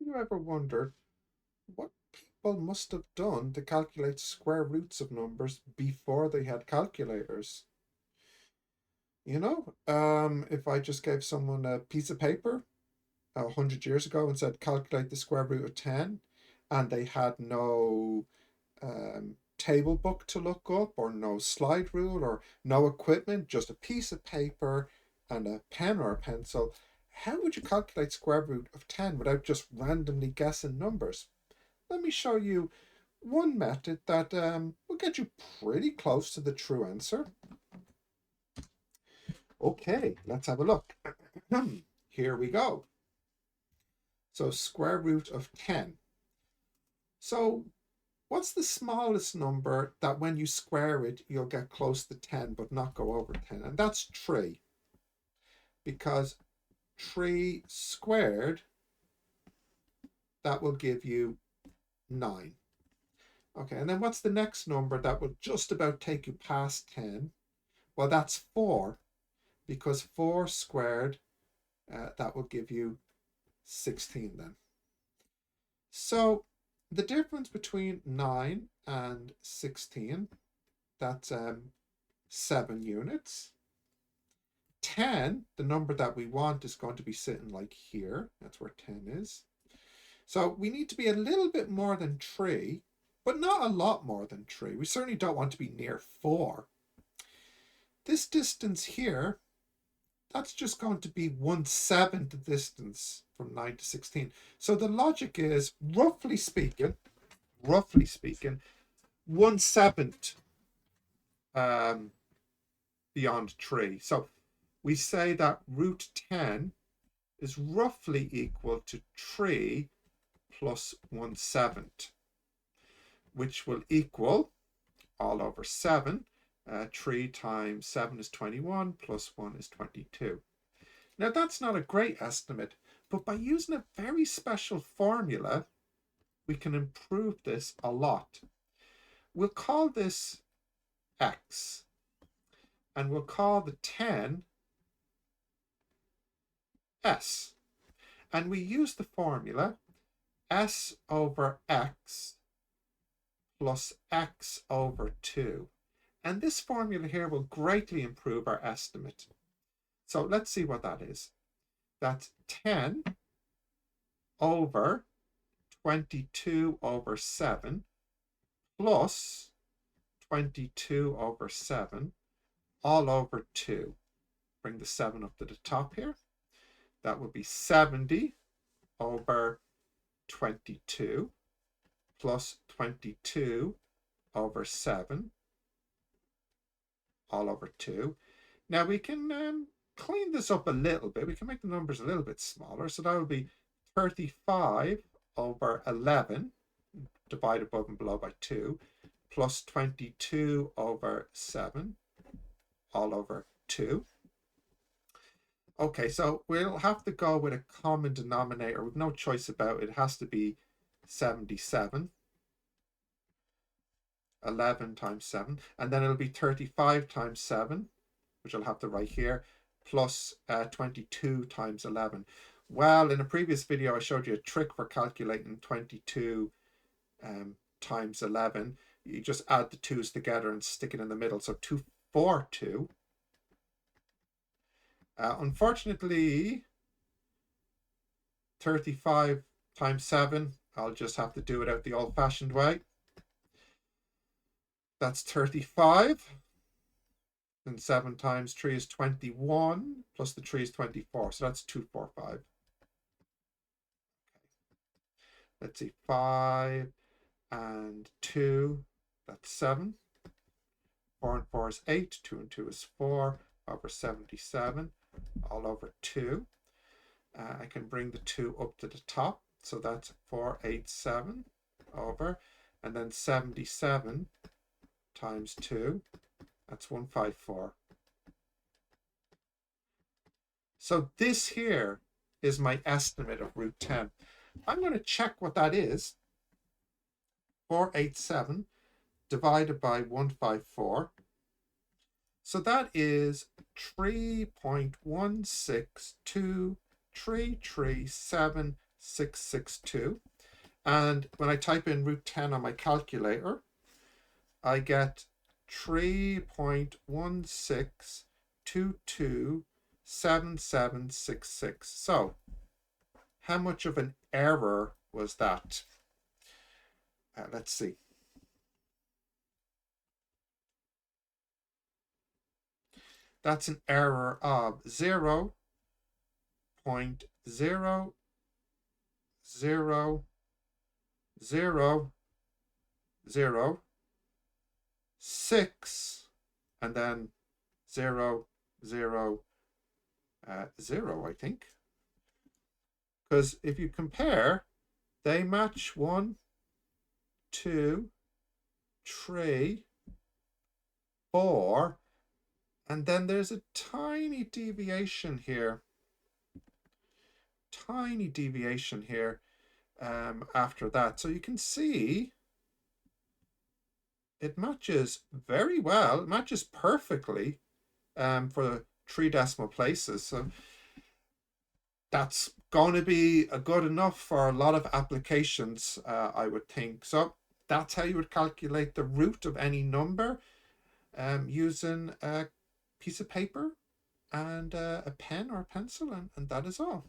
you ever wondered what people must have done to calculate square roots of numbers before they had calculators? If I just gave someone a piece of paper 100 years ago and said, calculate the square root of 10, and they had no table book to look up, or no slide rule, or no equipment, just a piece of paper and a pen or a pencil, how would you calculate square root of 10 without just randomly guessing numbers? Let me show you one method that will get you pretty close to the true answer. Okay, let's have a look. Here we go. So square root of 10. So what's the smallest number that when you square it, you'll get close to 10 but not go over 10? And that's 3. Because 3 squared, that will give you 9. Okay, and then what's the next number that will just about take you past 10? Well, that's 4, because 4 squared, that will give you 16 then. So the difference between 9 and 16, that's 7 units. 10, the number that we want, is going to be sitting like here. That's where 10 is. So we need to be a little bit more than 3, but not a lot more than 3. We certainly don't want to be near 4. This distance here, that's just going to be 1/7 the distance from 9 to 16. So the logic is, roughly speaking, 1/7 beyond 3. So we say that root 10 is roughly equal to 3 plus 1/7, which will equal all over 7. 3 times 7 is 21, plus 1 is 22. Now that's not a great estimate, but by using a very special formula, we can improve this a lot. We'll call this x, and we'll call the 10 s. And we use the formula s over x plus x over 2. And this formula here will greatly improve our estimate. So let's see what that is. That's 10 over 22 over 7 plus 22 over 7 all over 2. Bring the 7 up to the top here. That would be 70 over 22 plus 22 over 7 all over 2. Now we can clean this up a little bit. We can make the numbers a little bit smaller. So that will be 35 over 11 divided above and below by 2 plus 22 over 7 all over 2. Okay, so we'll have to go with a common denominator. We've no choice about it. It has to be 77. 11 times 7. And then it'll be 35 times 7, which I'll have to write here, plus 22 times 11. Well, in a previous video, I showed you a trick for calculating 22 times 11. You just add the 2's together and stick it in the middle. So 242. Unfortunately, 35 times 7, I'll just have to do it out the old-fashioned way. That's 35. And 7 times 3 is 21, plus the 3 is 24. So that's 245. Okay. Let's see, 5 and 2, that's 7. 4 and 4 is 8. 2 and 2 is 4 over 77 all over 2. I can bring the 2 up to the top. So that's 487 over, and then 77 times 2, that's 154. So this here is my estimate of root 10. I'm going to check what that is. 487 divided by 154. So that is 3.1623337 662. And when I type in root 10 on my calculator, I get 3.16227766. So how much of an error was that? Let's see. That's an error of 0.00006 and then 000, I think. Because if you compare, they match 1, 2, 3, 4, and then there's a tiny deviation here. After that. So you can see it matches very well. It matches perfectly for 3 decimal places. So that's going to be good enough for a lot of applications, I would think. So that's how you would calculate the root of any number using a piece of paper and a pen or a pencil, and that is all.